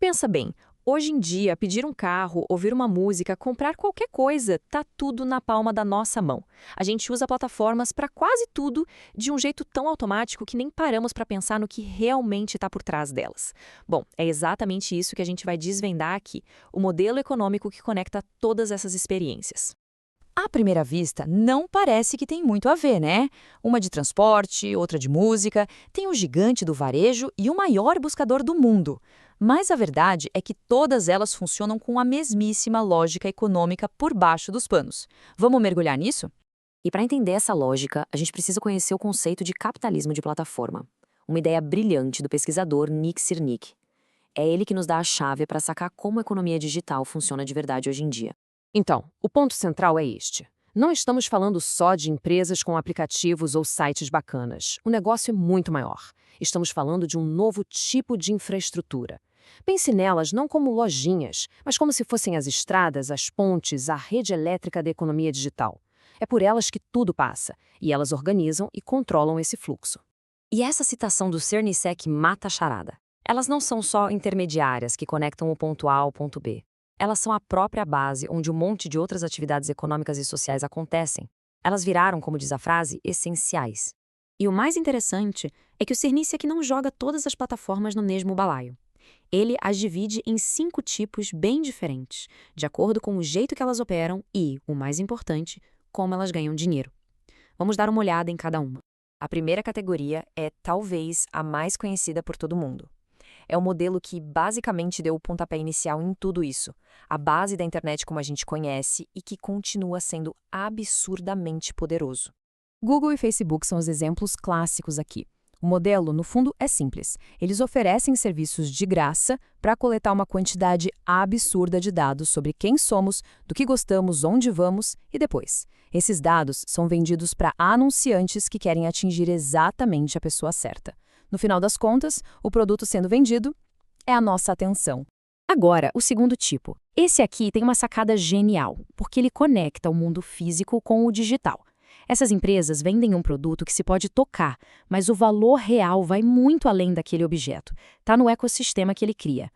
Pensa bem, hoje em dia, pedir um carro, ouvir uma música, comprar qualquer coisa, tá tudo na palma da nossa mão. A gente usa plataformas para quase tudo de um jeito tão automático que nem paramos para pensar no que realmente está por trás delas. Bom, é exatamente isso que a gente vai desvendar aqui, o modelo econômico que conecta todas essas experiências. À primeira vista, não parece que tem muito a ver, né? Uma de transporte, outra de música, tem o gigante do varejo e o maior buscador do mundo. Mas a verdade é que todas elas funcionam com a mesmíssima lógica econômica por baixo dos panos. Vamos mergulhar nisso? E para entender essa lógica, a gente precisa conhecer o conceito de capitalismo de plataforma. Uma ideia brilhante do pesquisador Nick Sirnick. É ele que nos dá a chave para sacar como a economia digital funciona de verdade hoje em dia. Então, o ponto central é este. Não estamos falando só de empresas com aplicativos ou sites bacanas. O negócio é muito maior. Estamos falando de um novo tipo de infraestrutura. Pense nelas não como lojinhas, mas como se fossem as estradas, as pontes, a rede elétrica da economia digital. É por elas que tudo passa, e elas organizam e controlam esse fluxo. E essa citação do Cernisec mata a charada. Elas não são só intermediárias que conectam o ponto A ao ponto B. Elas são a própria base onde um monte de outras atividades econômicas e sociais acontecem. Elas viraram, como diz a frase, essenciais. E o mais interessante é que o Cernisec não joga todas as plataformas no mesmo balaio. Ele as divide em 5 tipos bem diferentes, de acordo com o jeito que elas operam e, o mais importante, como elas ganham dinheiro. Vamos dar uma olhada em cada uma. A primeira categoria é talvez a mais conhecida por todo mundo. É o modelo que basicamente deu o pontapé inicial em tudo isso, a base da internet como a gente conhece e que continua sendo absurdamente poderoso. Google e Facebook são os exemplos clássicos aqui. O modelo, no fundo, é simples. Eles oferecem serviços de graça para coletar uma quantidade absurda de dados sobre quem somos, do que gostamos, onde vamos e depois. Esses dados são vendidos para anunciantes que querem atingir exatamente a pessoa certa. No final das contas, o produto sendo vendido é a nossa atenção. Agora, o segundo tipo. Esse aqui tem uma sacada genial, porque ele conecta o mundo físico com o digital. Essas empresas vendem um produto que se pode tocar, mas o valor real vai muito além daquele objeto. Está no ecossistema que ele cria.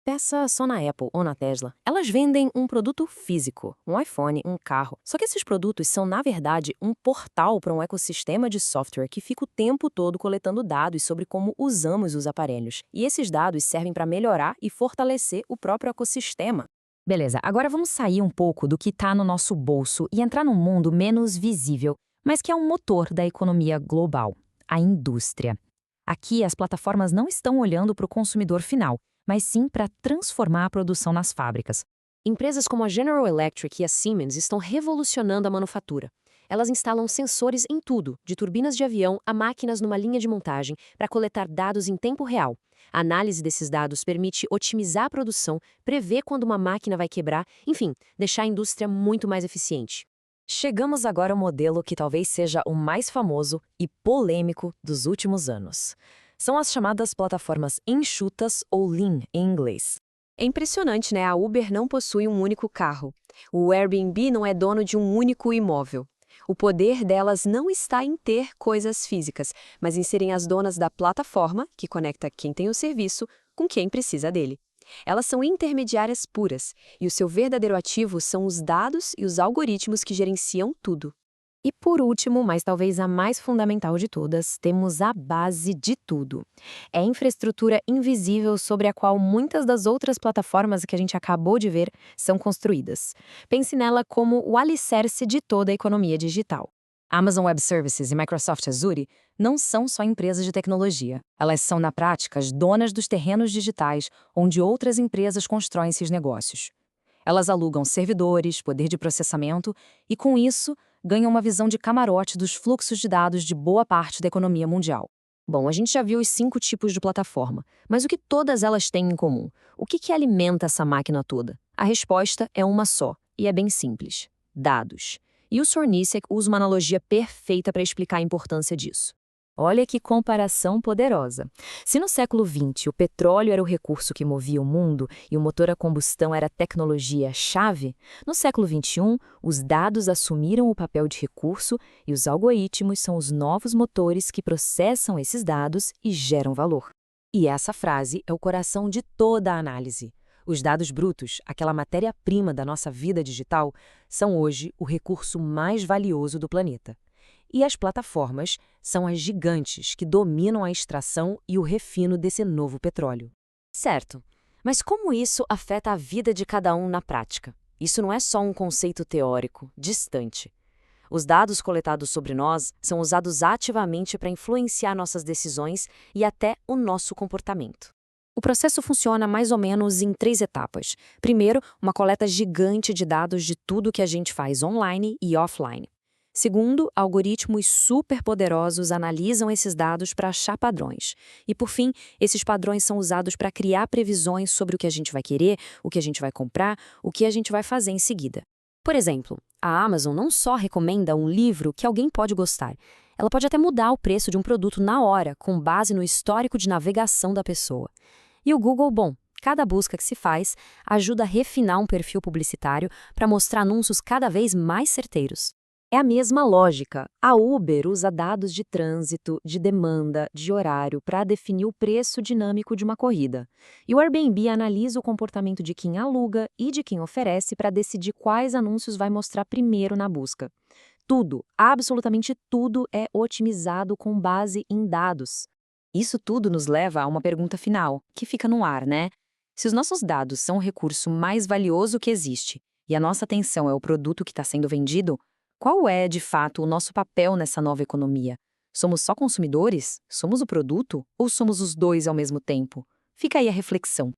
Peça só na Apple ou na Tesla. Elas vendem um produto físico, um iPhone, um carro. Só que esses produtos são, na verdade, um portal para um ecossistema de software que fica o tempo todo coletando dados sobre como usamos os aparelhos. E esses dados servem para melhorar e fortalecer o próprio ecossistema. Beleza, agora vamos sair um pouco do que está no nosso bolso e entrar num mundo menos visível, mas que é um motor da economia global, a indústria. Aqui, as plataformas não estão olhando para o consumidor final, mas sim para transformar a produção nas fábricas. Empresas como a General Electric e a Siemens estão revolucionando a manufatura. Elas instalam sensores em tudo, de turbinas de avião a máquinas numa linha de montagem, para coletar dados em tempo real. A análise desses dados permite otimizar a produção, prever quando uma máquina vai quebrar, enfim, deixar a indústria muito mais eficiente. Chegamos agora ao modelo que talvez seja o mais famoso e polêmico dos últimos anos. São as chamadas plataformas enxutas ou lean em inglês. É impressionante, né? A Uber não possui um único carro. O Airbnb não é dono de um único imóvel. O poder delas não está em ter coisas físicas, mas em serem as donas da plataforma que conecta quem tem o serviço com quem precisa dele. Elas são intermediárias puras, e o seu verdadeiro ativo são os dados e os algoritmos que gerenciam tudo. E por último, mas talvez a mais fundamental de todas, temos a base de tudo. É a infraestrutura invisível sobre a qual muitas das outras plataformas que a gente acabou de ver são construídas. Pense nela como o alicerce de toda a economia digital. Amazon Web Services e Microsoft Azure não são só empresas de tecnologia. Elas são, na prática, as donas dos terrenos digitais onde outras empresas constroem esses negócios. Elas alugam servidores, poder de processamento e, com isso, ganham uma visão de camarote dos fluxos de dados de boa parte da economia mundial. Bom, a gente já viu os 5 tipos de plataforma, mas o que todas elas têm em comum? O que alimenta essa máquina toda? A resposta é uma só, e é bem simples: dados. E o Cernisec usa uma analogia perfeita para explicar a importância disso. Olha que comparação poderosa. Se no século XX o petróleo era o recurso que movia o mundo e o motor a combustão era a tecnologia-chave, no século XXI os dados assumiram o papel de recurso e os algoritmos são os novos motores que processam esses dados e geram valor. E essa frase é o coração de toda a análise. Os dados brutos, aquela matéria-prima da nossa vida digital, são hoje o recurso mais valioso do planeta. E as plataformas são as gigantes que dominam a extração e o refino desse novo petróleo. Certo. Mas como isso afeta a vida de cada um na prática? Isso não é só um conceito teórico, distante. Os dados coletados sobre nós são usados ativamente para influenciar nossas decisões e até o nosso comportamento. O processo funciona mais ou menos em 3 etapas. Primeiro, uma coleta gigante de dados de tudo que a gente faz online e offline. Segundo, algoritmos superpoderosos analisam esses dados para achar padrões. E, por fim, esses padrões são usados para criar previsões sobre o que a gente vai querer, o que a gente vai comprar, o que a gente vai fazer em seguida. Por exemplo, a Amazon não só recomenda um livro que alguém pode gostar, ela pode até mudar o preço de um produto na hora, com base no histórico de navegação da pessoa. E o Google, bom, cada busca que se faz ajuda a refinar um perfil publicitário para mostrar anúncios cada vez mais certeiros. É a mesma lógica. A Uber usa dados de trânsito, de demanda, de horário para definir o preço dinâmico de uma corrida. E o Airbnb analisa o comportamento de quem aluga e de quem oferece para decidir quais anúncios vai mostrar primeiro na busca. Tudo, absolutamente tudo, é otimizado com base em dados. Isso tudo nos leva a uma pergunta final, que fica no ar, né? Se os nossos dados são o recurso mais valioso que existe e a nossa atenção é o produto que está sendo vendido, qual é, de fato, o nosso papel nessa nova economia? Somos só consumidores? Somos o produto? Ou somos os dois ao mesmo tempo? Fica aí a reflexão.